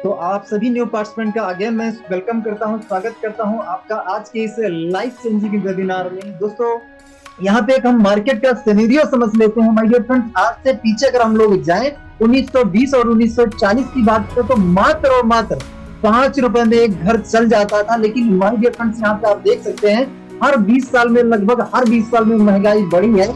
तो आप सभी न्यू पार्टिसिपेंट का अगेन मैं वेलकम करता हूं, स्वागत करता हूं आपका आज के इस लाइफ चेंजिंग वेबिनार में। दोस्तों, यहाँ पे एक हम मार्केट का सिनेरियो समझ लेते हैं। माय डियर फ्रेंड्स, आज से पीछे अगर हम लोग जाएं 1920 और 1940 की बात करें तो मात्र और मात्र 5 रुपए में एक घर चल जाता था। लेकिन माय डियर फ्रेंड्स, यहाँ पे आप देख सकते हैं हर 20 साल में, लगभग हर 20 साल में महंगाई बढ़ी है।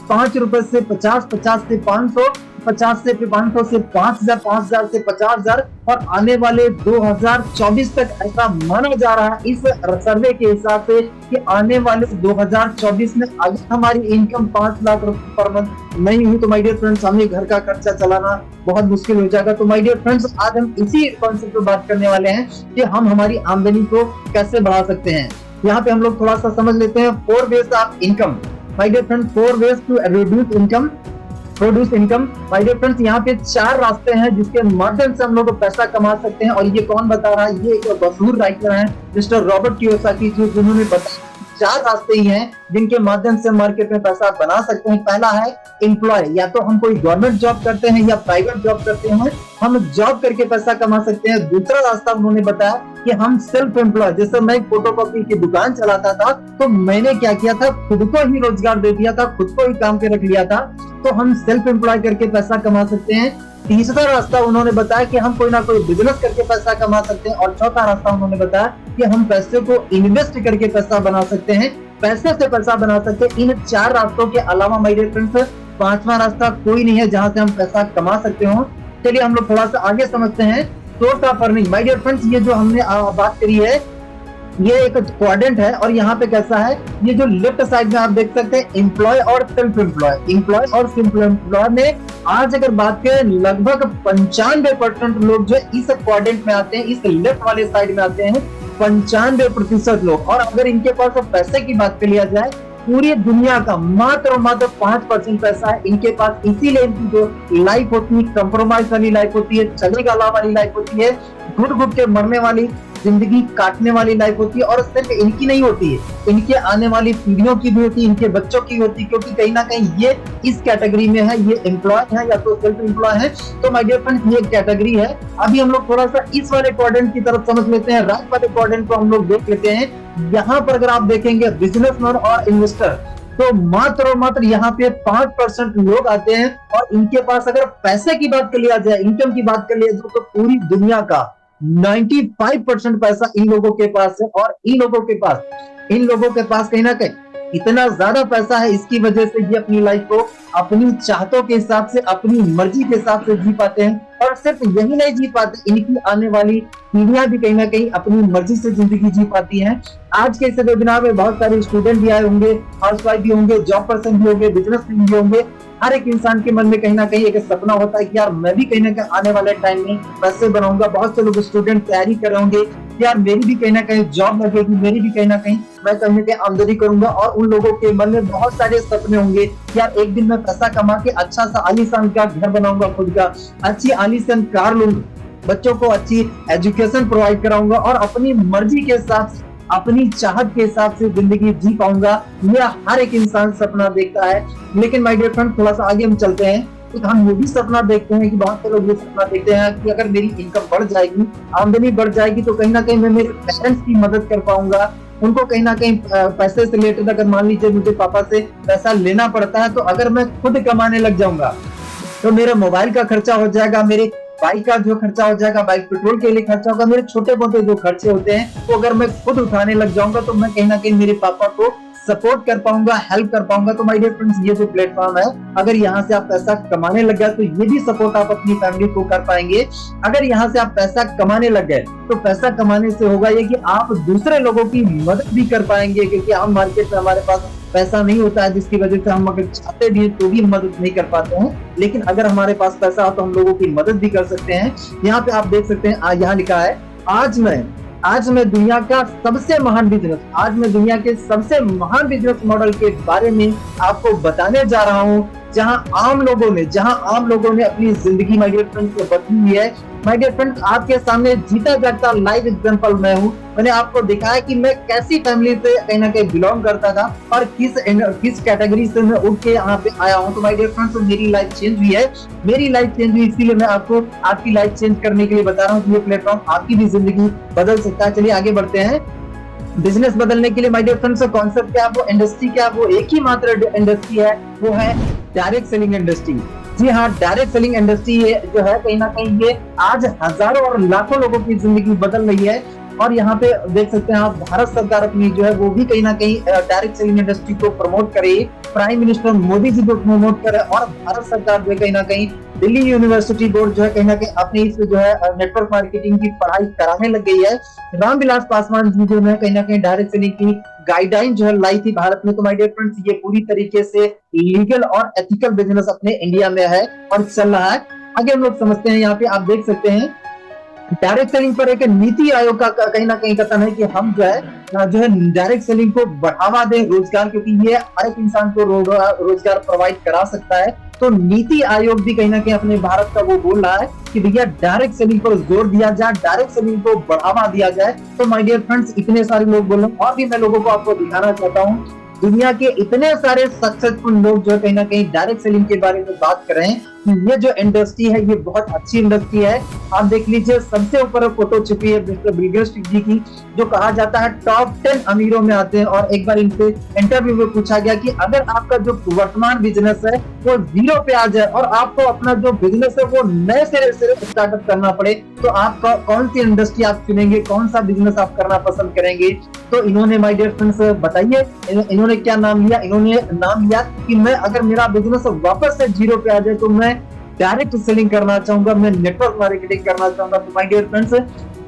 5 रुपए से 50, 50 से 500, 50 से 500 से 5000, 5000 से 50000 और आने वाले 2024 तक ऐसा माना जा रहा है इस सर्वे के हिसाब से कि आने वाले 2024 में अगर हमारी इनकम 5 लाख रुपए पर मंथ नहीं हुई तो माय डियर फ्रेंड्स हमें घर का खर्चा चलाना बहुत मुश्किल हो जाएगा। तो माय डियर फ्रेंड्स, आज हम इसी कॉन्सेप्ट पर बात करने वाले हैं कि हम हमारी आमदनी को कैसे बढ़ा सकते हैं। यहाँ पे हम लोग थोड़ा सा समझ लेते हैं 4 ways of income. My dear friends, 4 ways to reduce income, produce income. My dear friends, यहाँ पे 4 रास्ते हैं जिसके माध्यम से हम लोग पैसा कमा सकते हैं। और ये कौन बता रहा है? ये एक मशहूर राइटर है मिस्टर रॉबर्ट कियोसाकी, जिन्होंने बताया 4 रास्ते ही हैं जिनके माध्यम से मार्केट में पैसा बना सकते हैं। पहला है एम्प्लॉय, या तो हम कोई गवर्नमेंट जॉब करते हैं या प्राइवेट जॉब करते हैं, हम जॉब करके पैसा कमा सकते हैं। दूसरा रास्ता उन्होंने बताया कि हम सेल्फ एम्प्लॉय, जैसे मैं फोटोकॉपी की दुकान चलाता था तो मैंने क्या किया था, खुद को ही रोजगार दे दिया था, खुद को ही काम पे रख लिया था, तो हम सेल्फ एम्प्लॉय करके पैसा कमा सकते हैं। तीसरा रास्ता उन्होंने बताया कि हम कोई ना कोई बिजनेस करके पैसा कमा सकते हैं। और चौथा रास्ता उन्होंने बताया कि हम पैसे को इन्वेस्ट करके पैसा बना सकते हैं, पैसे से पैसा बना सकते हैं। इन 4 रास्तों के अलावा माय डियर फ्रेंड्स 5वां रास्ता कोई नहीं है जहां से हम पैसा कमा सकते हो। चलिए हम लोग थोड़ा सा आगे समझते हैं source of earning. My dear friends, ये जो हमने बात करी है ये एक क्वाड्रेंट है और यहाँ पे कैसा है, ये जो लेफ्ट साइड में आप देख सकते हैं एम्प्लॉय और सेल्फ एम्प्लॉय। एम्प्लॉय और सेल्फ एम्प्लॉय में आज अगर बात करें लगभग 95% लोग जो इस क्वाड्रेंट में आते हैं, इस लेफ्ट वाले साइड में आते हैं 95% लोग। और अगर इनके पास पैसे की बात कर लिया जाए, पूरी दुनिया का मात्र और मात्र 5% पैसा है इनके पास। इसीलिए इनकी जो लाइफ होती है कंप्रोमाइज वाली लाइफ होती है, चले गाला वाली लाइफ होती है, घुट घुट के मरने वाली जिंदगी काटने वाली लाइफ होती है। और सिर्फ इनकी नहीं होती है, इनके आने वाली पीढ़ियों की भी होती है, इनके बच्चों की होती है, क्योंकि कहीं ना कहीं ये इस कैटेगरी में है, ये एम्प्लॉय है या तो सेल्फ एम्प्लॉय है। तो माय डियर फ्रेंड्स, ये कैटेगरी है। अभी हम लोग थोड़ा सा इस वाले क्वाड्रेंट की तरफ समझ लेते हैं, राइट वाले क्वाड्रेंट को हम लोग देख लेते हैं। यहाँ पर अगर आप देखेंगे बिजनेसमैन और इन्वेस्टर, तो मात्र और मात्र यहाँ पे 5% लोग आते हैं। और इनके पास अगर पैसे की बात कर लिया जाए, इनकम की बात कर लिया जाए, तो पूरी दुनिया का 95% पैसा इन लोगों के पास है। और इन लोगों के पास कहीं ना कहीं इतना ज्यादा पैसा है, इसकी वजह से ये अपनी लाइफ को अपनी चाहतों के हिसाब से, अपनी मर्जी के हिसाब से जी पाते हैं। और सिर्फ यही नहीं जी पाते, इनकी आने वाली पीढ़ियां भी कहीं ना कहीं अपनी मर्जी से जिंदगी जी पाती हैं। आज के इस वेबिनार में बहुत सारे स्टूडेंट भी आए होंगे, हाउसवाइफ भी होंगे, जॉब पर्सन भी होंगे, बिजनेसमैन भी होंगे। हर एक इंसान के मन में कहीं ना कहीं एक सपना होता है कि यार मैं भी कहीं ना कहीं आने वाले टाइम में पैसे बनाऊंगा। बहुत से लोग स्टूडेंट तैयारी कर रहे होंगे, यार मेरी भी कहीं ना कहीं जॉब लगेगी, मेरी भी कहीं ना कहीं मैं कहीं ना कहीं आमदनी करूंगा। और उन लोगों के मन में बहुत सारे सपने होंगे, यार एक दिन मैं पैसा कमा के अच्छा सा आलीशान का घर बनाऊंगा, खुद का अच्छी आलीशान कार लूंगा, बच्चों को अच्छी एजुकेशन प्रोवाइड कराऊंगा और अपनी मर्जी के हिसाब से, अपनी चाहत के हिसाब से जिंदगी जी पाऊंगा। ये हर एक इंसान सपना देखता है। लेकिन माय डियर फ्रेंड, थोड़ा सा आगे हम चलते हैं तो हम ये भी सपना देखते हैं कि बहुत से लोग ये सपना देखते हैं कि अगर मेरी इनकम बढ़ जाएगी, आमदनी बढ़ जाएगी, तो कहीं ना कहीं मैं मेरे पेरेंट्स की मदद कर पाऊंगा। उनको कहीं ना कहीं पैसे से रिलेटेड, अगर मान लीजिए मुझे पापा से पैसा लेना पड़ता है, तो अगर मैं खुद कमाने लग जाऊंगा तो मेरा मोबाइल का खर्चा हो जाएगा, मेरे बाइक का जो खर्चा हो जाएगा, बाइक पेट्रोल के लिए खर्चा होगा, मेरे छोटे मोटे जो खर्चे होते हैं तो अगर मैं खुद उठाने लग जाऊंगा तो मैं कहीं ना कहीं मेरे पापा को सपोर्ट कर पाऊंगा, हेल्प कर पाऊंगा। तो माय डियर फ्रेंड्स, ये जो प्लेटफॉर्म है, अगर यहाँ से आप पैसा कमाने लग गए तो ये भी सपोर्ट आप अपनी फैमिली को कर पाएंगे। अगर यहाँ से आप पैसा कमाने लग गए तो पैसा कमाने से होगा ये कि आप दूसरे लोगों की मदद भी कर पाएंगे, क्योंकि हम मार्केट में हमारे पास पैसा नहीं होता है, जिसकी वजह से हम अगर चाहते भी तो भी मदद नहीं कर पाते हैं। लेकिन अगर हमारे पास पैसा हो तो हम लोगों की मदद भी कर सकते हैं। यहाँ पे आप देख सकते हैं, यहाँ लिखा है, आज मैं दुनिया का सबसे महान बिजनेस, आज मैं दुनिया के सबसे महान बिजनेस मॉडल के बारे में आपको बताने जा रहा हूँ। जहां आम लोगों ने अपनी जिंदगी माय डियर फ्रेंड्स बदली हुई है। माय डियर फ्रेंड्स, आपके सामने जीता जागता लाइव एग्जांपल मैं हूं। मैंने आपको दिखाया कि मैं कैसी फैमिली से कहीं ना कहीं बिलोंग करता था और किस कैटेगरी से मैं उठ के यहाँ पे आया हूँ। तो माय डियर फ्रेंड्स, मेरी लाइफ चेंज हुई है, मेरी लाइफ चेंज हुई, इसीलिए मैं आपको आपकी लाइफ चेंज करने के लिए बता रहा हूँ कि ये प्लेटफॉर्म आपकी भी जिंदगी बदल सकता है। चलिए आगे बढ़ते हैं। बिजनेस बदलने के लिए माय डियर फ्रेंड्स कॉन्सेप्ट क्या, वो इंडस्ट्री क्या, वो एक ही मात्र इंडस्ट्री है, वो है डायरेक्ट सेलिंग इंडस्ट्री। जी हाँ, डायरेक्ट सेलिंग इंडस्ट्री जो है कहीं ना कहीं ये आज हजारों और लाखों लोगों की जिंदगी बदल रही है। और यहाँ पे देख सकते हैं आप, भारत सरकार अपनी जो है वो भी कहीं ना कहीं डायरेक्ट सेलिंग इंडस्ट्री को प्रमोट करे, प्राइम मिनिस्टर मोदी जी को प्रमोट करे और भारत सरकार जो कहीं ना कहीं दिल्ली यूनिवर्सिटी बोर्ड जो है कहीं ना कहीं अपनी इस जो है नेटवर्क मार्केटिंग की पढ़ाई कराने लग गई है। रामविलास पासवान जी जो है कहीं ना कहीं डायरेक्ट सेलिंग की गाइडलाइन जो है लाई थी भारत में। तो माय डियर फ्रेंड्स, ये पूरी तरीके से लीगल और एथिकल बिजनेस अपने इंडिया में है और चल रहा है। आगे हम लोग समझते हैं। यहाँ पे आप देख सकते हैं डायरेक्ट सेलिंग पर एक नीति आयोग का कहीं ना कहीं कथन है कि हम जो है डायरेक्ट सेलिंग को बढ़ावा दें, रोजगार, क्योंकि ये हर एक इंसान को रोजगार प्रोवाइड करा सकता है। तो नीति आयोग भी कहीं ना कहीं अपने भारत का वो बोल रहा है कि भैया डायरेक्ट सेलिंग पर जोर दिया जाए, डायरेक्ट सेलिंग को बढ़ावा दिया जाए। तो माय डियर फ्रेंड्स, इतने सारे लोग बोल रहे हैं और भी मैं लोगों को आपको दिखाना चाहता हूँ। दुनिया के इतने सारे सक्सेसफुल लोग जो कहीं ना कहीं डायरेक्ट सेलिंग के बारे में बात कर रहे हैं कि ये जो इंडस्ट्री है ये बहुत अच्छी इंडस्ट्री है। आप देख लीजिए, सबसे ऊपर फोटो छुपी है मिस्टर बिल गेट्स जी की, जो कहा जाता है टॉप 10 अमीरों में आते हैं। और एक बार इनसे इंटरव्यू में पूछा गया कि अगर आपका जो वर्तमान बिजनेस है वो जीरो पे आ जाए और आपको अपना जो बिजनेस है वो नए सिरे से स्टार्टअप करना पड़े, तो आप कौन सी इंडस्ट्री आप चुनेंगे, कौन सा बिजनेस आप करना पसंद करेंगे? तो इन्होंने माय डियर फ्रेंड्स बताइए, इन्होंने क्या नाम लिया? इन्होंने नाम लिया कि मैं अगर मेरा बिजनेस वापस से जीरो पे आ जाए तो मैं डायरेक्ट सेलिंग करना चाहूंगा, मैं नेटवर्क मार्केटिंग करना चाहूंगा। तो माय डियर फ्रेंड्स,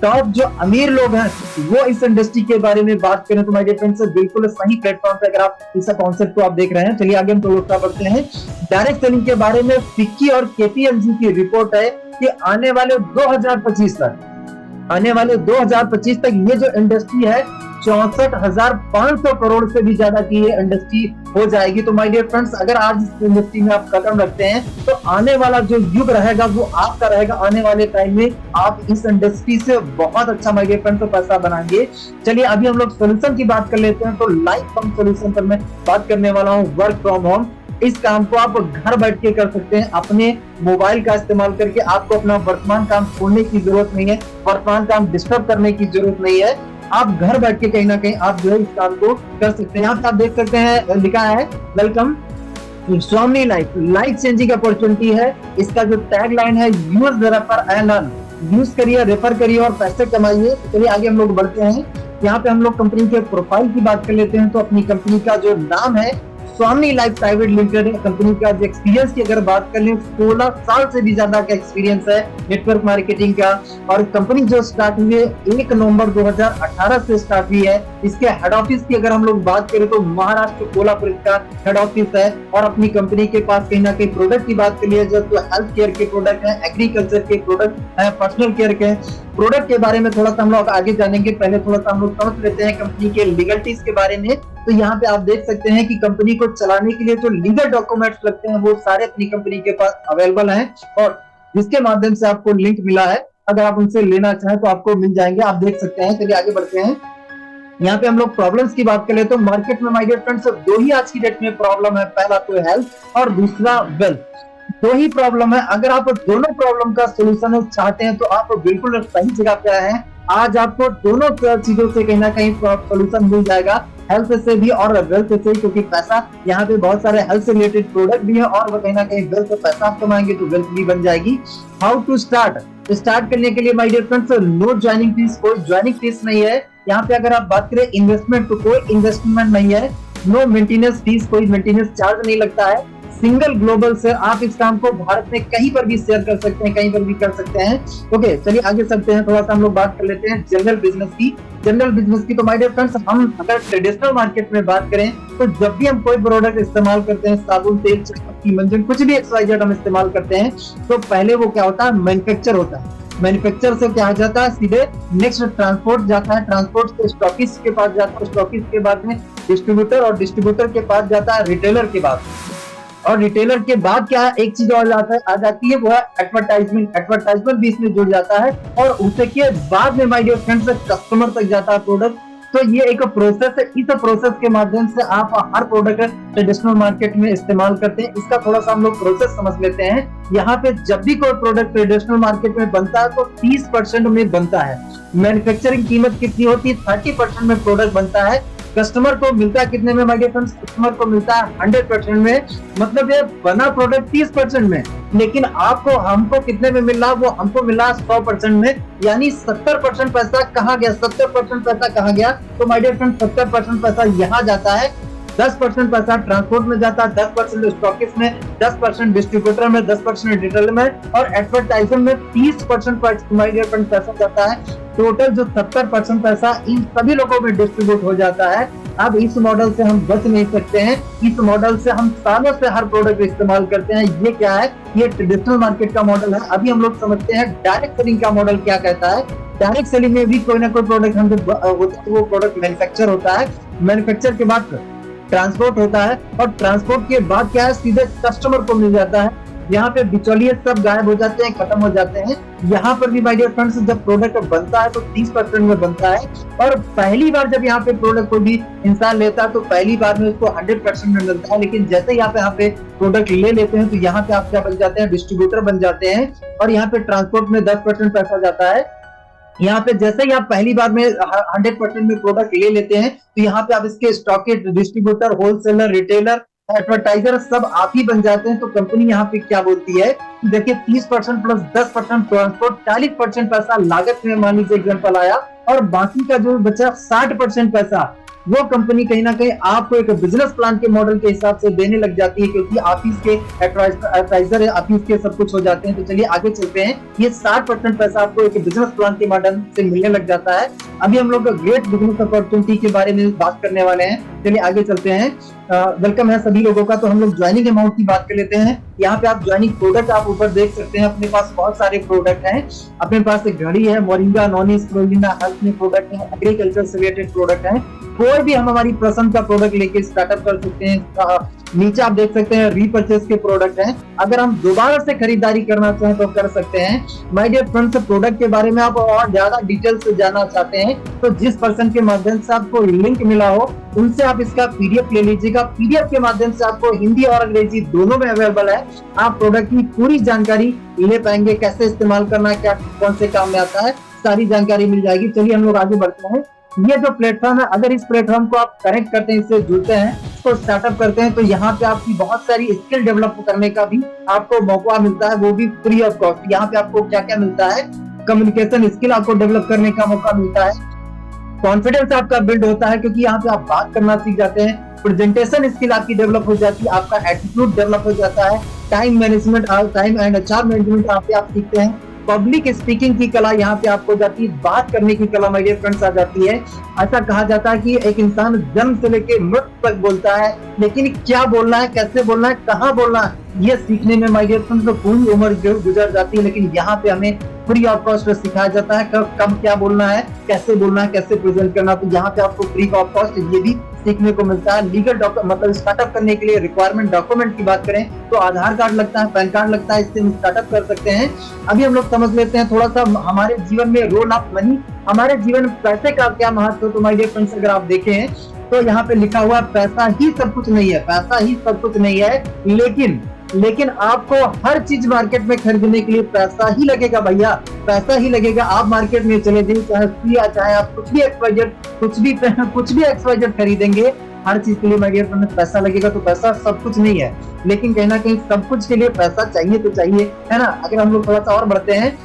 टॉप जो अमीर लोग हैं वो इस इंडस्ट्री के बारे में बात करें तो माय डियर फ्रेंड्स बिल्कुल सही प्लेटफॉर्म पे अगर आप इस कॉन्सेप्ट को आप देख रहे हैं। चलिए आगे हम थोड़ा बढ़ते हैं। डायरेक्ट सेलिंग के बारे में फिक्की और केपीएमजी की रिपोर्ट है कि आने वाले 2025 तक ये जो इंडस्ट्री है 64,500 करोड़ से भी ज्यादा की ये इंडस्ट्री हो जाएगी। तो माय डियर फ्रेंड्स, अगर आज इस इंडस्ट्री में आप कदम रखते हैं तो आने वाला जो युग रहेगा वो आपका रहेगा। आने वाले टाइम में आप इस इंडस्ट्री से बहुत अच्छा माय डियर फ्रेंड्स पैसा बनाएंगे। चलिए अभी हम लोग सोल्यूशन की बात कर लेते हैं। तो लाइफ फ्रॉम सोल्यूशन पर मैं बात करने वाला हूँ, वर्क फ्रॉम होम। इस काम को आप घर बैठ के कर सकते हैं, अपने मोबाइल का इस्तेमाल करके। आपको अपना वर्तमान काम छोड़ने की जरूरत नहीं है, वर्तमान काम डिस्टर्ब करने की जरूरत नहीं है। आप घर बैठ के कहीं ना कहीं आप जो है इस काम को कर सकते हैं। यहाँ पे आप देख सकते हैं लिखा है वेलकम स्वामी लाइफ चेंजिंग अपॉर्चुनिटी है। इसका जो टैग लाइन है, use refer and earn, use करिए, रेफर करिए और पैसे कमाइए। चलिए आगे हम लोग बढ़ते हैं। यहाँ पे हम लोग कंपनी के प्रोफाइल की बात कर लेते हैं। तो अपनी कंपनी का जो नाम है स्वामी लाइफ प्राइवेट लिमिटेड है। कंपनी का जो एक्सपीरियंस की अगर बात कर लें, 16 साल से भी ज्यादा का एक्सपीरियंस है नेटवर्क मार्केटिंग का। और कंपनी जो स्टार्ट हुई है 1 नवंबर 2018 से स्टार्ट हुई है। इसके हेड ऑफिस की अगर हम लोग बात करें तो महाराष्ट्र कोल्हापुर का हेड ऑफिस है। और अपनी कंपनी के पास कहीं ना कहीं प्रोडक्ट की बात कर लिया जाए तो हेल्थ केयर के प्रोडक्ट है, एग्रीकल्चर के प्रोडक्ट है, पर्सनल केयर के प्रोडक्ट के बारे में थोड़ा सा हम लोग आगे जानेंगे। पहले थोड़ा सा हम लोग समझ लेते हैं कंपनी के लीगलिटीज के बारे में। तो यहाँ पे आप देख सकते हैं कि कंपनी को चलाने के लिए जो लीगल डॉक्यूमेंट्स लगते हैं वो सारे अपनी कंपनी के पास अवेलेबल हैं और जिसके माध्यम से आपको लिंक मिला है, अगर आप उनसे लेना चाहें तो आपको मिल जाएंगे, आप देख सकते हैं। चलिए आगे बढ़ते हैं। यहाँ पे हम लोग प्रॉब्लम्स की बात करें तो मार्केट में माय डियर फ्रेंड्स दो ही आज की डेट में प्रॉब्लम है, पहला तो हेल्थ और दूसरा वेल्थ। दो ही प्रॉब्लम है। अगर आप दोनों प्रॉब्लम का सोल्यूशन चाहते हैं तो आप बिल्कुल सही जगह पे आए हैं। आज आपको दोनों चीजों से कहीं ना कहीं सोल्यूशन मिल जाएगा, हेल्थ से भी और वेल्थ से, क्योंकि पैसा यहाँ पे बहुत सारे हेल्थ से रिलेटेड प्रोडक्ट भी है और वो कहीं ना कहीं वेल्थ से पैसा आप कमाएंगे तो वेल्थ भी बन जाएगी। हाउ टू स्टार्ट करने के लिए my dear friends no joining fees, कोई ज्वाइनिंग फीस नहीं है। यहाँ पे अगर आप बात करें इन्वेस्टमेंट तो कोई इन्वेस्टमेंट नहीं है। नो मेंटेनेंस फीस, कोई मेंटेनेंस चार्ज नहीं लगता है। सिंगल ग्लोबल से आप इस काम को भारत में कहीं पर भी शेयर कर सकते हैं, कहीं पर भी कर सकते हैं। ओके, चलिए आगे चलते हैं। थोड़ा सा हम लोग बात कर लेते हैं जनरल बिजनेस की। तो माय डियर फ्रेंड्स, हम अगर ट्रेडिशनल मार्केट में बात करें तो जब भी हम कोई प्रोडक्ट इस्तेमाल करते हैं, साबुन, तेल, चाय, मंजन, कुछ भी XYZ हम इस्तेमाल करते हैं तो पहले वो क्या होता है, मैन्युफैक्चर होता है। मैन्युफैक्चर से क्या जाता है, सीधे नेक्स्ट ट्रांसपोर्ट जाता है, ट्रांसपोर्ट से स्टॉकिस्ट के पास जाता है, स्टॉकिस्ट के बाद में डिस्ट्रीब्यूटर और डिस्ट्रीब्यूटर के पास जाता है रिटेलर के पास। और रिटेलर के बाद क्या एक चीज और आ जाती है, वो है एडवर्टाइजमेंट। एडवर्टाइजमेंट भी इसमें जुड़ जाता है और उसे के बाद में माय डियर फ्रेंड्स कस्टमर तक जाता है प्रोडक्ट। तो ये एक प्रोसेस है, इस प्रोसेस के माध्यम से आप हर प्रोडक्ट ट्रेडिशनल मार्केट में इस्तेमाल करते हैं। इसका थोड़ा सा हम लोग प्रोसेस समझ लेते हैं। यहाँ पे जब भी कोई प्रोडक्ट ट्रेडिशनल मार्केट में बनता है तो 30% में बनता है। मैन्युफैक्चरिंग कीमत कितनी होती है? 30% में प्रोडक्ट बनता है। कस्टमर को मिलता है कितने में माय डियर फ्रेंड्स? कस्टमर को मिलता है 100% में, मतलब ये बना प्रोडक्ट 30% में, लेकिन आपको हमको कितने में मिल रहा है? वो हमको मिल रहा है 100% में। यानी 70% पैसा कहाँ गया? 70% पैसा कहाँ गया? तो माय डियर फ्रेंड्स 70% पैसा यहाँ जाता है, 10% पैसा ट्रांसपोर्ट में जाता है, 10% स्टॉकिस्ट में, 10% डिस्ट्रीब्यूटर में, 10% रिटेलर में और एडवर्टाइजर में 30% पैसा जाता है। टोटल जो 70% पैसा इन सभी लोगों में डिस्ट्रीब्यूट हो जाता है। अब इस मॉडल से हम बच नहीं सकते हैं। इस मॉडल से हम सालों से हर प्रोडक्ट इस्तेमाल करते हैं। ये क्या है? ये ट्रेडिशनल मार्केट का मॉडल है। अभी हम लोग समझते हैं डायरेक्ट सेलिंग का मॉडल क्या कहता है। डायरेक्ट सेलिंग में भी कोई ना कोई प्रोडक्ट हम वो प्रोडक्ट मैन्युफैक्चर होता है। मैन्युफैक्चर के बाद ट्रांसपोर्ट होता है और ट्रांसपोर्ट के बाद क्या है? सीधे कस्टमर को मिल जाता है। यहाँ पे बिचौलिए सब गायब हो जाते हैं, खत्म हो जाते हैं। यहाँ पर भी माय डियर फ्रेंड्स जब प्रोडक्ट बनता है तो 30% में बनता है और पहली बार जब यहाँ पे प्रोडक्ट कोई भी इंसान लेता है तो पहली बार में उसको 100% में मिलता है। लेकिन जैसे ही यहाँ पे प्रोडक्ट ले लेते हैं तो यहाँ पे आप क्या बन जाते हैं? डिस्ट्रीब्यूटर बन जाते हैं और यहाँ पे ट्रांसपोर्ट में 10% पैसा जाता है। यहाँ पे जैसे ही आप पहली बार में 100% में प्रोडक्ट ले लेते हैं तो यहाँ पे आप इसके stockist, distributor, wholesaler, retailer, advertiser सब आप ही बन जाते हैं। तो कंपनी यहाँ पे क्या बोलती है? देखिए 30% प्लस 10% ट्रांसपोर्ट, 40% पैसा लागत में मान लीजिए एग्जाम्पल आया और बाकी का जो बचा 60% पैसा वो कंपनी कहीं ना कहीं आपको एक बिजनेस प्लान के मॉडल के हिसाब से देने लग जाती है, क्योंकि आप इसके एडवाइजर है, आप इसके सब कुछ हो जाते हैं। तो चलिए आगे चलते हैं। ये 60% पैसा आपको एक बिजनेस प्लान के मॉडल से मिलने लग जाता है। अभी हम लोग ग्रेट बिजनेस अपॉर्चुनिटी के बारे में बात करने वाले हैं। चलिए आगे चलते हैं। वेलकम है सभी लोगों का। तो हम लोग ज्वाइनिंग अमाउंट की बात कर लेते हैं। यहाँ पे आप ज्वाइनिंग प्रोडक्ट आप ऊपर देख सकते हैं। अपने पास बहुत सारे प्रोडक्ट हैं। अपने पास एक घड़ी है, मोरिंगा, नॉनी, स्प्रुलिना, हेल्थ में प्रोडक्ट है, एग्रीकल्चर से रिलेटेड प्रोडक्ट है। कोई भी हम हमारी पसंद का प्रोडक्ट लेके स्टार्टअप कर सकते हैं। नीचे आप देख सकते हैं रीपर्चेस के प्रोडक्ट हैं। अगर हम दोबारा से खरीदारी करना चाहें तो कर सकते हैं। माय डियर फ्रेंड्स, प्रोडक्ट के बारे में आप और ज्यादा डिटेल से जानना चाहते हैं तो जिस पर्सन के माध्यम से आपको लिंक मिला हो उनसे आप इसका पीडीएफ ले लीजिएगा। पीडीएफ के माध्यम से आपको हिंदी और अंग्रेजी दोनों में अवेलेबल है। आप प्रोडक्ट की पूरी जानकारी ले पाएंगे, कैसे इस्तेमाल करना है, क्या कौन से काम में आता है, सारी जानकारी मिल जाएगी। चलिए हम लोग आगे बढ़ते हैं। ये जो प्लेटफॉर्म है, अगर इस प्लेटफॉर्म को आप कनेक्ट करते हैं, इससे जुड़ते हैं, इसको स्टार्टअप करते हैं तो यहाँ पे आपकी बहुत सारी स्किल डेवलप करने का भी आपको मौका मिलता है, वो भी फ्री ऑफ कॉस्ट। यहाँ पे आपको क्या क्या मिलता है? कम्युनिकेशन स्किल आपको डेवलप करने का मौका मिलता है, कॉन्फिडेंस आपका बिल्ड होता है क्योंकि यहाँ पे आप बात करना सीख जाते हैं, प्रेजेंटेशन स्किल आपकी डेवलप हो जाती है, आपका एटीट्यूड डेवलप हो जाता है, time management, time and HR management यहाँ पे आप सीखते हैं, पब्लिक स्पीकिंग की कला यहाँ पे आपको जाती है, बात करने की कला माय डियर फ्रेंड्स आ जाती है। ऐसा कहा जाता है कि एक इंसान जन्म से लेकर मृत्यु तक बोलता है, लेकिन क्या बोलना है, कैसे बोलना है, कहाँ बोलना है, ये सीखने में माय डियर फ्रेंड्स तो पूरी उम्र गुजर जाती है। लेकिन यहाँ पे हमें फ्री ऑफ कॉस्ट सिखाया जाता है कब क्या बोलना है, कैसे बोलना है, कैसे प्रेजेंट करना। तो यहाँ पे आपको फ्री ऑफ कॉस्ट ये भी सीखने को मिलता है। लीगल मतलब स्टार्टअप करने के लिए रिक्वायरमेंट डॉक्यूमेंट की बात करें तो आधार कार्ड लगता है, पैन कार्ड लगता है, इससे हम स्टार्टअप कर सकते हैं। अभी हम लोग समझ लेते हैं थोड़ा सा हमारे जीवन में रोल ऑफ मनी, हमारे जीवन में पैसे का क्या महत्व है। तो माय डियर फ्रेंड्स अगर आप देखें तो यहाँ पे लिखा हुआ पैसा ही सब कुछ नहीं है, पैसा ही सब कुछ नहीं है, लेकिन आपको हर चीज मार्केट में खरीदने के लिए पैसा ही लगेगा भैया, पैसा ही लगेगा। आप मार्केट में चले जाइए, चाहे आप कुछ भी एक्सवाइजेड खरीदेंगे, हर चीज के लिए माय डियर फ्रेंड्स पैसा लगेगा। तो पैसा सब कुछ नहीं है, लेकिन कहीं ना कहीं सब कुछ के लिए पैसा चाहिए तो चाहिए, है ना। अगर हम लोग थोड़ा सा और बढ़ते हैं,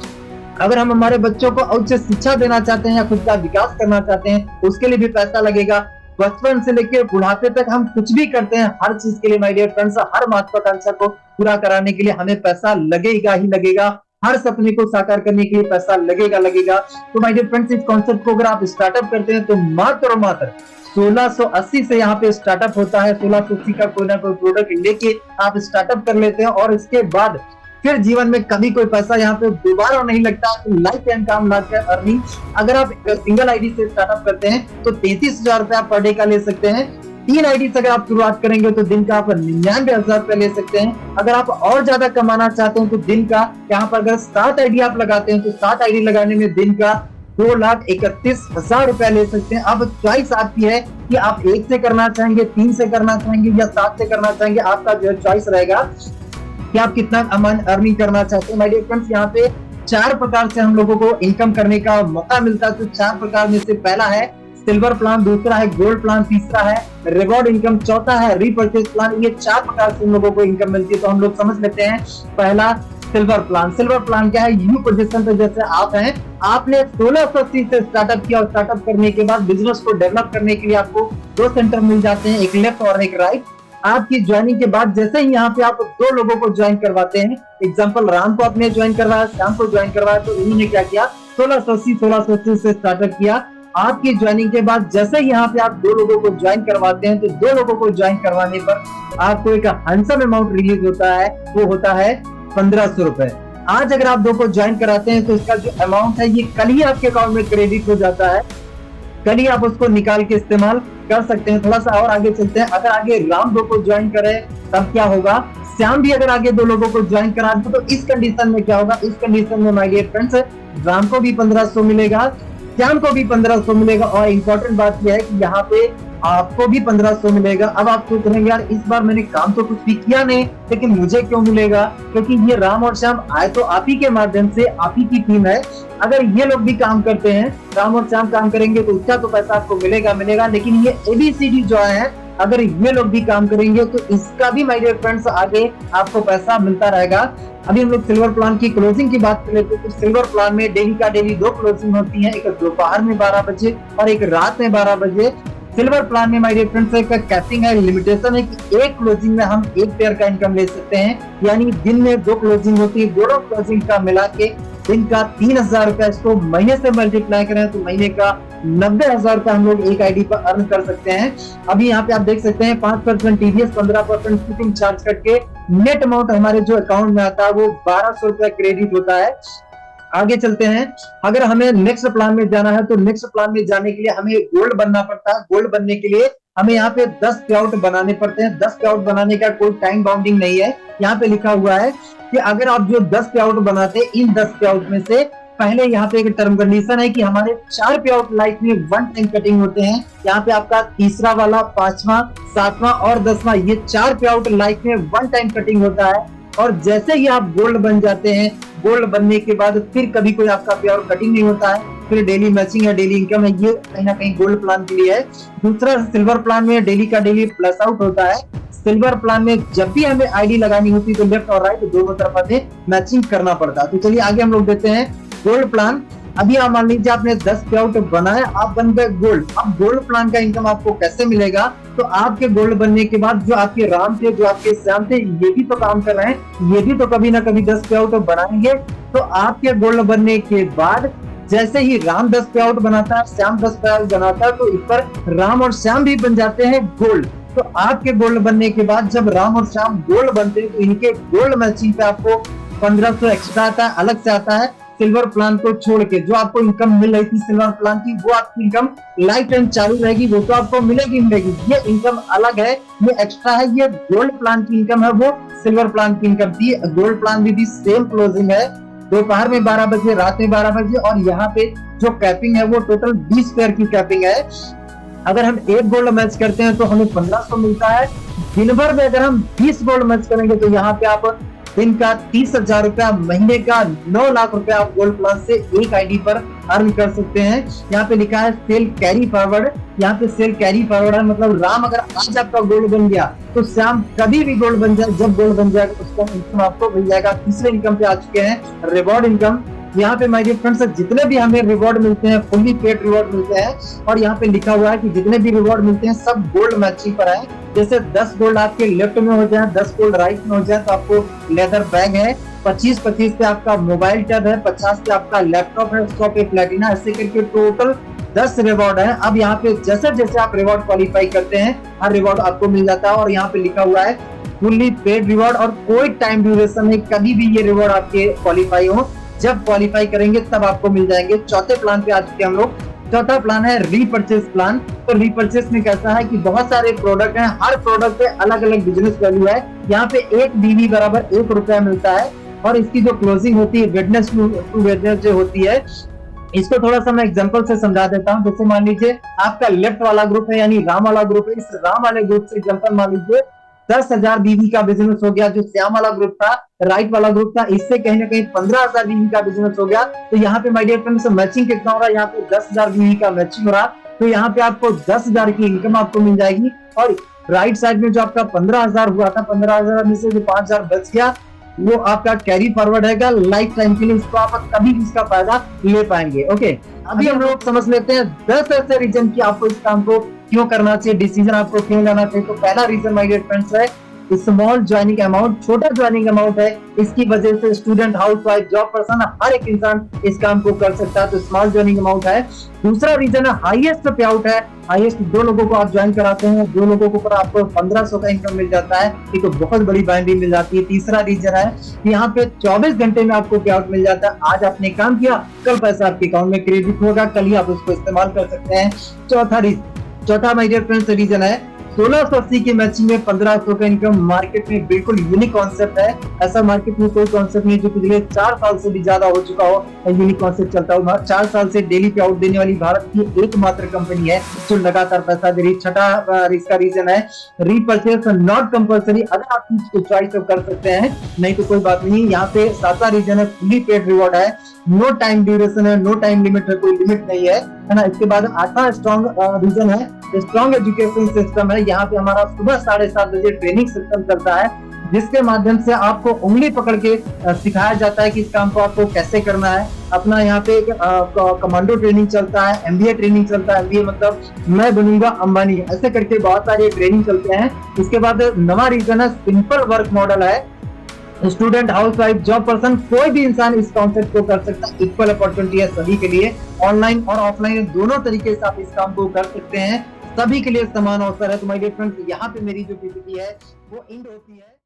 अगर हम हमारे बच्चों को उच्च शिक्षा देना चाहते हैं या खुद का विकास करना चाहते हैं उसके लिए भी पैसा लगेगा। बचपन से लेकर बुढ़ापे तक हम कुछ भी करते हैं, हर चीज के लिए माय डियर फ्रेंड्स, हर महत्वाकांक्षा को पूरा कराने के लिए हमें पैसा लगेगा ही लगेगा। हर सपने को साकार करने के लिए पैसा लगेगा। तो माय डियर फ्रेंड्स, इस कॉन्सेप्ट को अगर आप स्टार्टअप करते हैं तो मात्र 1680 से यहाँ पे स्टार्टअप होता है। 1680 का कोई ना कोई प्रोडक्ट लेके आप स्टार्टअप कर लेते हैं और इसके बाद फिर जीवन में कभी कोई पैसा यहाँ पे दोबारा नहीं लगता। लाइफ टाइम काम लाकर अर्निंग, अगर आप सिंगल आईडी से स्टार्टअप करते हैं तो 33,000 रुपया पर डे का ले सकते हैं। 3 आईडी से अगर आप शुरुआत करेंगे तो दिन का आप 99,000 रुपए ले सकते हैं। अगर आप और ज्यादा कमाना चाहते हैं तो दिन का यहाँ पर अगर 7 आईडी आप लगाते हैं तो 7 आईडी लगाने में दिन का 2,31,000 रुपए ले सकते हैं। अब चॉइस आपकी है कि आप 1 से करना चाहेंगे, 3 से करना चाहेंगे या 7 से करना चाहेंगे। आपका जो चॉइस रहेगा कि आप कितना अमाउंट अर्निंग करना चाहते हैं। माय डियर फ्रेंड्स, यहाँ पे 4 प्रकार से हम लोगों को इनकम करने का मौका मिलता है। तो 4 प्रकार में से पहला है सिल्वर प्लान, दूसरा है गोल्ड प्लान, तीसरा है रिवॉर्ड इनकम, चौथा है रीपरचेज प्लान। ये 4 प्रकार से हम लोगों को इनकम मिलती है। तो हम लोग समझ लेते हैं पहला सिल्वर प्लान। सिल्वर प्लान क्या है? न्यू पोजीशन पे जैसे आप हैं, आपने 1680 से स्टार्टअप किया और स्टार्टअप करने के बाद बिजनेस को डेवलप करने के लिए आपको 2 सेंटर मिल जाते हैं, एक लेफ्ट और एक राइट। आपकी ज्वाइनिंग के बाद जैसे ही यहाँ पे आप 2 लोगों को ज्वाइन करवाते हैं, एग्जांपल राम को आपने ज्वाइन करवाया, श्याम को ज्वाइन करवाया, तो इन्होंने क्या किया 1680 से स्टार्टअप किया। आपकी ज्वाइनिंग के बाद जैसे ही यहाँ पे आप 2 लोगों को ज्वाइन करवाते हैं तो 2 लोगों को ज्वाइन करवाने पर आपको एक हैंडसम अमाउंट रिलीज होता है, वो होता है 1500 रुपए। आज अगर आप 2 को ज्वाइन कराते हैं तो इसका जो अमाउंट है ये कल ही आपके अकाउंट में क्रेडिट हो जाता है, कल ही आप उसको निकाल के इस्तेमाल कर सकते हैं। थोड़ा सा और आगे चलते हैं। अगर आगे राम 2 को ज्वाइन करे तब क्या होगा? श्याम भी अगर आगे 2 लोगों को ज्वाइन करा दे तो इस कंडीशन में क्या होगा? इस कंडीशन में माय डियर फ्रेंड्स, राम को भी 1500 मिलेगा, श्याम को भी 1500 मिलेगा और इम्पोर्टेंट बात यह है कि यहाँ पे आपको भी 1500 मिलेगा। अब आप सोच रहे हैं यार इस बार मैंने काम तो कुछ भी किया नहीं लेकिन मुझे क्यों मिलेगा? क्योंकि ये राम और श्याम आए तो आप ही के माध्यम से, आप ही की टीम है। अगर ये लोग भी काम करते हैं, राम और श्याम काम करेंगे तो उसका तो पैसा आपको मिलेगा, लेकिन ये ABCD जो है अगर ये लोग भी काम करेंगे तो इसका भी माय डियर फ्रेंड्स आगे आपको पैसा मिलता रहेगा। अभी हम लोग सिल्वर प्लान की क्लोजिंग की बात कर लेते हैं। तो सिल्वर प्लान में डेली का डेली 2 क्लोजिंग होती है, एक दोपहर में 12 बजे और एक रात में 12 बजे। सिल्वर प्लान में माय डियर फ्रेंड्स एक कैपिंग है, लिमिटेशन है कि एक क्लोजिंग में हम 1 पेयर का इनकम ले सकते हैं, यानी दिन में 2 क्लोजिंग होती है, दोनों क्लोजिंग का मिला के दिन का 3,000 रुपए। इसको महीने से मल्टीप्लाई करें तो महीने का 90,000 रुपए हम लोग एक आईडी पर अर्न कर सकते हैं। अभी यहाँ पे आप देख सकते हैं 5% TDS, 15% शिपिंग चार्ज करके नेट अमाउंट हमारे जो अकाउंट में आता है वो 1200 रुपए क्रेडिट होता है। आगे चलते हैं। अगर हमें नेक्स्ट प्लान में जाना है तो नेक्स्ट प्लान में जाने के लिए हमें गोल्ड बनना पड़ता है। गोल्ड बनने के लिए हमें यहाँ पे 10 पे आउट बनाने पड़ते हैं। 10 पे आउट बनाने का कोई टाइम बाउंडिंग नहीं है। यहाँ पे लिखा हुआ है कि अगर आप जो 10 पे आउट बनाते हैं, इन 10 पे आउट में से पहले यहाँ पे एक टर्म कंडीशन है कि हमारे 4 पे आउट लाइफ में 1 टाइम कटिंग होते हैं। यहाँ पे आपका तीसरा वाला, 5वां, 7वां और 10वां, ये 4 पे आउट लाइफ में 1 टाइम कटिंग होता है। और जैसे ही आप गोल्ड बन जाते हैं, गोल्ड बनने के बाद फिर कभी कोई आपका पे आउट कटिंग नहीं होता है, फिर डेली मैचिंग है, डेली इनकम है। ये कहीं ना कहीं गोल्ड प्लान के लिए है। दूसरा सिल्वर प्लान में डेली का डेली प्लस आउट होता है। सिल्वर प्लान में जब भी हमें आईडी लगानी होती है तो लेफ्ट और राइट दोनों तरफ से मैचिंग करना पड़ता है। तो चलिए आगे हम लोग देखते हैं गोल्ड प्लान। अभी आप मान लीजिए आपने 10 पे आउट बनाया, आप बन गए गोल्ड। अब गोल्ड प्लान का इनकम आपको कैसे मिलेगा? तो आपके गोल्ड बनने के बाद जो आपके राम थे, जो आपके श्याम थे, ये भी तो काम कर रहे हैं, ये भी तो कभी ना कभी 10 पे आउट बनाएंगे। तो आपके गोल्ड बनने के बाद जैसे ही राम 10 पे आउट बनाता है, श्याम 10 पे आउट बनाता है, तो इस पर राम और श्याम भी बन जाते हैं गोल्ड। तो आपके गोल्ड बनने के बाद जब राम और श्याम गोल्ड बनते हैं तो इनके गोल्ड मैचिंग पे आपको 1500 एक्स्ट्रा आता है, अलग से आता है। सिल्वर प्लान को छोड़ के जो आपको इनकम मिल रही थी सिल्वर प्लान की, वो आपकी इनकम लाइफ टाइम चालू रहेगी, वो तो आपको मिलेगी। ये इनकम अलग है, ये एक्स्ट्रा है। ये गोल्ड प्लान की इनकम है, वो सिल्वर प्लान की इनकम थी। गोल्ड प्लान भी सेम क्लोजिंग है, दोपहर में 12 बजे, रात में 12 बजे। और यहाँ पे जो कैपिंग है वो टोटल 20 पेयर की कैपिंग है। अगर हम 1 गोल्ड मैच करते हैं तो हमें 1500 मिलता है। दिन भर में अगर हम 20 गोल्ड मैच करेंगे तो यहाँ पे आप दिन का 30,000 रुपया, महीने का 9 लाख रुपया आप गोल्ड प्लान से एक आईडी पर अर्न कर सकते हैं। यहाँ पे लिखा है सेल कैरी फॉरवर्ड। यहाँ पे सेल कैरी फॉरवर्ड है, मतलब राम अगर आज आपका गोल्ड बन गया तो श्याम कभी भी गोल्ड बन जाए, जब गोल्ड बन जाएगा उसका इनकम आपको मिल जाएगा। तीसरे इनकम पे आ चुके हैं रिवॉर्ड इनकम। यहाँ पे माय डियर फ्रेंड्स जितने भी हमें रिवॉर्ड मिलते हैं फुल्ली पेड रिवॉर्ड मिलते हैं। और यहाँ पे लिखा हुआ है कि जितने भी रिवॉर्ड मिलते हैं सब गोल्ड मैचिंग पर है। जैसे 10 गोल्ड आपके लेफ्ट में हो जाए, 10 गोल्ड राइट में हो जाए तो आपको लेदर बैग है, 25 पे आपका मोबाइल टैब है, 50 पे आपका लैपटॉप है, 100 पे प्लेटिना, ऐसे करके टोटल 10 रिवॉर्ड है। अब यहाँ पे जैसे जैसे आप रिवॉर्ड क्वालिफाई करते हैं हर रिवॉर्ड आपको मिल जाता है। और यहाँ पे लिखा हुआ है फुल्ली पेड रिवॉर्ड और कोई टाइम ड्यूरेशन नहीं, कभी भी ये रिवॉर्ड आपके क्वालिफाई हो, जब क्वालिफाई करेंगे तब आपको मिल जाएंगे। चौथे प्लान पे आ चुके हम लोग चौथा प्लान है रीपर्चेस प्लान। तो रीपर्चेस में कैसा है कि बहुत सारे प्रोडक्ट हैं, हर प्रोडक्ट पे अलग अलग बिजनेस वैल्यू है। यहाँ पे एक बीवी बराबर 1 रुपया मिलता है और इसकी जो क्लोजिंग होती है वेडनेस टू वेडनेस जो होती है, इसको थोड़ा सा मैं एग्जांपल से समझा देता हूँ। जैसे मान लीजिए आपका लेफ्ट वाला ग्रुप है यानी राम वाला ग्रुप है, इस राम वाले ग्रुप से एग्जांपल मान लीजिए 10,000 बीवी का बिजनेस हो गया। जो श्याम वाला ग्रुप था, राइट वाला ग्रुप था, इससे कहीं ना कहीं 15,000 बीवी का बिजनेस हो गया। तो यहाँ पे माय डियर फ्रेंड्स मैचिंग कितना हो रहा है, यहाँ पे 10,000 बीवी का मैचिंग हो रहा है। तो यहाँ पे आपको 10,000 की इनकम आपको मिल जाएगी। और राइट साइड में जो आपका 15,000 हुआ था, 15,000 में से जो 5,000 बच गया वो आपका कैरी फॉरवर्ड है लाइफ टाइम के लिए, इसको आप कभी भी इसका फायदा ले पाएंगे। ओके, अभी हम लोग समझ लेते हैं 10 ऐसे रीजन की आपको इस काम को क्यों करना चाहिए, डिसीजन आपको क्यों लेना चाहिए। तो पहला रीजन माय डियर फ्रेंड्स है स्मॉल ज्वाइनिंग अमाउंट, छोटा ज्वाइनिंग अमाउंट है। इसकी वजह से स्टूडेंट, हाउसवाइफ, जॉब पर्सन, हर एक इंसान इस काम को कर सकता है। तो स्मॉल ज्वाइनिंग अमाउंट है। दूसरा रीजन है हाईएस्ट पे आउट है। हाईएस्ट 2 लोगों को आप ज्वाइन कराते हैं, 2 लोगों को पर आपको 1500 का इनकम मिल जाता है, ये तो बहुत बड़ी बाइंडिंग मिल जाती है। तीसरा रीजन है कि यहाँ पे 24 घंटे में आपको पे आउट मिल जाता है। आज आपने काम किया, कल पैसा आपके अकाउंट में क्रेडिट होगा, कल ही आप उसको इस्तेमाल कर सकते हैं। चौथा माय डियर फ्रेंड्स रीजन है 1680 की मैचिंग में 1500 का इनकम। मार्केट में बिल्कुल यूनिक कॉन्सेप्ट है, ऐसा मार्केट में कोई कॉन्सेप्ट नहीं जो पिछले 4 साल से भी ज्यादा हो चुका हो, यूनिक कॉन्सेप्ट चलता हो। 4 साल से डेली पे आउट देने वाली भारत की एकमात्र कंपनी है जो लगातार पैसा दे रही। छठा इसका रीजन है रीपर्चेस नॉट कंपल्सरी, अगर आप इसको चॉइस कर सकते हैं, नहीं तो कोई बात नहीं। यहाँ पे 7वां रीजन है फुली पेड रिवॉर्ड है, नो टाइम ड्यूरेशन है, नो टाइम लिमिट है, कोई लिमिट नहीं है ना। इसके बाद 8वां स्ट्रॉन्ग रीजन है स्ट्रॉन्ग एजुकेशन सिस्टम है। यहाँ पे हमारा सुबह 7:30 बजे ट्रेनिंग सिस्टम चलता है, जिसके माध्यम से आपको उंगली पकड़ के सिखाया जाता है कि इस काम को आपको कैसे करना है। अपना यहाँ पे कमांडो ट्रेनिंग चलता है, एमबीए ट्रेनिंग चलता है। एमबीए मतलब मैं बनूंगा अंबानी, ऐसे करके बहुत सारे ट्रेनिंग चलते हैं। इसके बाद 9वां रीजन है सिंपल वर्क मॉडल है। स्टूडेंट, हाउसवाइफ, जॉब पर्सन, कोई भी इंसान इस कॉन्सेप्ट को कर सकता है। इक्वल अपॉर्चुनिटी है सभी के लिए, ऑनलाइन और ऑफलाइन दोनों तरीके से आप इस काम को कर सकते हैं। सभी के लिए समान अवसर है। तो माय डियर फ्रेंड्स, यहाँ पे मेरी जो पीपीटी है वो एंड होती है।